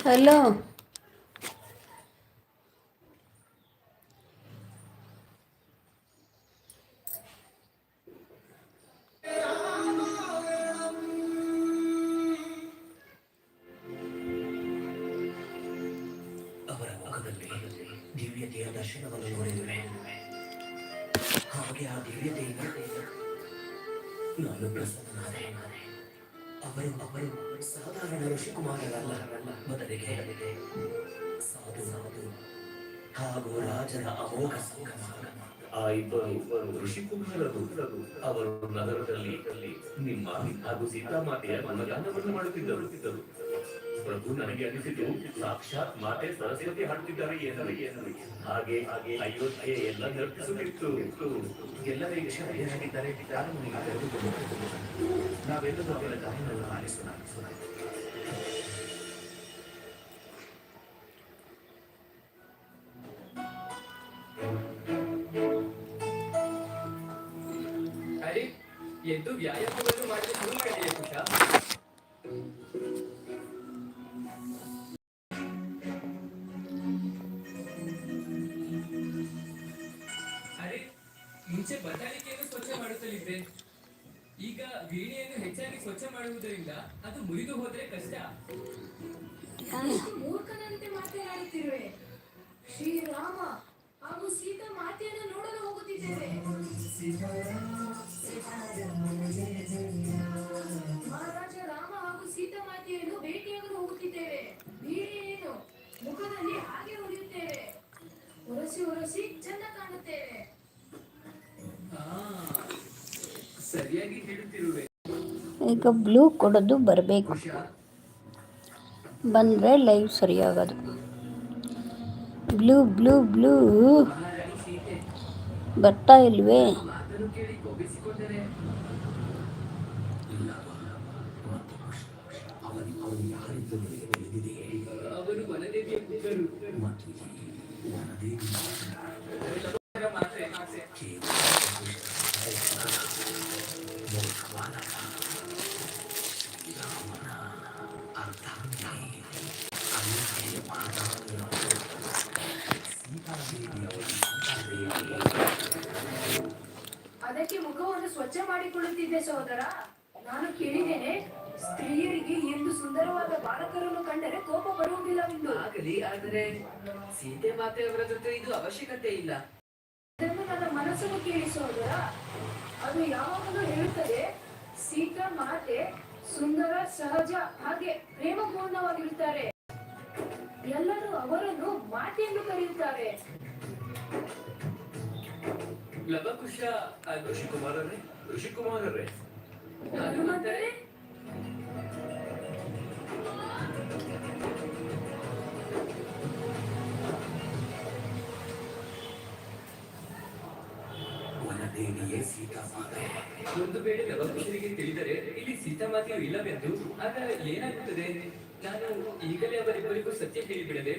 Hello. ಅವರ ಮುಖದಲ್ಲಿ ದಿವ್ಯತೆಯ ದರ್ಶನವನ್ನು ನೋಡಿರುವೆ. ಹಾಗೆ ಆ ದಿವ್ಯತೆಯಿಂದ ನಾನು ಪ್ರಸನ್ನನಾದೆ. ಅವರು ಅವರು ಸಾಧಾರಣ ಋಷಿಕುಮಾರರಲ್ಲ, ಬದಲಿಗೆ ಸಾಧು ಸಾಧು ಹಾಗೂ ರಾಜನ ಅಮೋಘ ಸಂಗಮ. ಆ ಇಬ್ಬರು ಋಷಿಕುಮಾರರು ಅವರು ನಗರದಲ್ಲಿ ನಿಮ್ಮ ಹಾಗೂ ಸೀತಾಮಾತೆಯ ಗುಣಗಾನವನ್ನು ಮಾಡುತ್ತಿದ್ದರು. ಪ್ರಭು, ನನಗೆ ಅನಿಸಿತು ಸಾಕ್ಷಾತ್ ಮಾತೆ ಸರಸ್ವತಿ ಹಾಡುತ್ತಿದ್ದಾರೆ ಏನರು. ಹಾಗೆ ಅಯೋಧ್ಯೆ ಎಲ್ಲ ನರ್ತಿಸುತ್ತಿತ್ತು. ಎಲ್ಲರ ಇಚ್ಛೆಯಾಗಿದ್ದಾರೆ. ನಾವೆಲ್ಲರೂ ಅವರ ಗಾಯನವನ್ನು ಆಲಿಸೋಣ. ಅರೆ, ಎದ್ದು ವ್ಯಾಯಾಮವನ್ನು ಮಾಡಲು ಶುರು ಮಾಡಿದೆಯಾ ಕುಶ? ಅರೆ, ಮುಂಚೆ ಬಟಾಣಿಕೆಯನ್ನು ಸ್ವಚ್ಛ ಮಾಡುತ್ತಲಿದ್ದೆ. ಈಗ ವೀಣೆಯನ್ನು ಹೆಚ್ಚಾಗಿ ಸ್ವಚ್ಛ ಮಾಡುವುದರಿಂದ ಅದು ಮುರಿದು ಹೋದರೆ ಕಷ್ಟ. ಮೂರ್ಖನಂತೆ ಮಾತನಾಡುತ್ತಿರುವೆ. ಶ್ರೀರಾಮ ಹಾಗೂ ಸೀತಾ ಮಾತೆಯನ್ನು ನೋಡಲು ಹೋಗುತ್ತಿದ್ದೇವೆ. ಮಹಾರಾಜ ರಾಮ ಹಾಗೂ ಸೀತಾ ಮಾತೆಯನ್ನು ಭೇಟಿಯಾಗಲು ಹೋಗುತ್ತಿದ್ದೇವೆ. ಬೀಡಿ ಏನು ಮುಖದಲ್ಲಿ ಹಾಗೆ ಹೊಡೆಯುತ್ತೇವೆ. ಒರೆಸಿ ಚೆಂದ ಕಾಣುತ್ತೇವೆ. ಸರಿಯಾಗಿ ಹೇಳುತ್ತಿರುವೆ. ಈಗ ಬ್ಲೂ ಕೊಡೋದು ಬರಬೇಕು, ಕುಶ, ಬಂದರೆ ಲೈವ್ ಸರಿಯಾಗೋದು. ಬ್ಲೂ ಬ್ಲೂ ಬ್ಲೂ ಮಹಾರಾಣಿ ಸೀತೆ ಬರ್ತಾ ಇಲ್ವೇ? ಮಾತನ್ನು ಕೇಳಿ ಕೋಪಿಸಿಕೊಂಡರೆ ಅವನು ಯಾರೆಂದು ನಿನಗೆ ತಿಳಿದಿದೆಯೇ? ಅವರು ವನದೇವಿಯ ಪುತ್ರರು. ಮತ್ತು ಈ ವನದೇವಿ ಮಾತೆ ಮೋಕ್ಷವಾದ ಶ್ರೀರಾಮನ ಅರ್ಧಾಂಗಿ ಅಯೋಧ್ಯೆಯ ಮಹಾರಾಜ ಸೀತಾದೇವಿಯವರ ಅದಕ್ಕೆ ಮುಖವನ್ನು ಸ್ವಚ್ಛ ಮಾಡಿಕೊಳ್ಳುತ್ತಿದ್ದೆ ಸಹೋದರ. ನಾನು ಕೇಳಿದ್ದೇನೆ, ಸ್ತ್ರೀಯರಿಗೆ ಎಂದು ಸುಂದರವಾದ ಬಾಲಕರನ್ನು ಕಂಡರೆ ಕೋಪ ಬರುವುದಿಲ್ಲವೆಂದು. ಆಗಲಿ, ಆದರೆ ಸೀತೆ ಮಾತೆಯವರ ಜೊತೆ ಇದು ಅವಶ್ಯಕತೆ ಇಲ್ಲ. ಇದನ್ನು ನನ್ನ ಮನಸ್ಸನ್ನು ಕೇಳಿ ಸಹೋದರ. ಅದು ಯಾವಾಗಲೂ ಹೇಳುತ್ತದೆ, ಸೀತಾ ಮಾತೆ ಸುಂದರ, ಸಹಜ, ಹಾಗೆ ಪ್ರೇಮಪೂರ್ಣವಾಗಿರುತ್ತಾರೆ. ಎಲ್ಲರೂ ಅವರನ್ನು ಮಾತೆ ಎಂದು ಕರೆಯುತ್ತಾರೆ. ಲವಕುಶ ಋಷಿಕುಮಾರರೇ ಹನುಮಂತರೇ, ವನದೇವಿಯೇ ಸೀತಾಮಾತೆ. ಒಂದು ವೇಳೆ ಲವಕುಶರಿಗೆ ತಿಳಿದರೆ ಇಲ್ಲಿ ಸೀತಾಮಾತೆಯು ಇಲ್ಲವೆಂದು, ಆಗ ಏನಾಗುತ್ತದೆ? ನಾನು ಈಗಲೇ ಅವರಿಬ್ಬರಿಗೂ ಸತ್ಯ ಹೇಳಿಬಿಡದೆ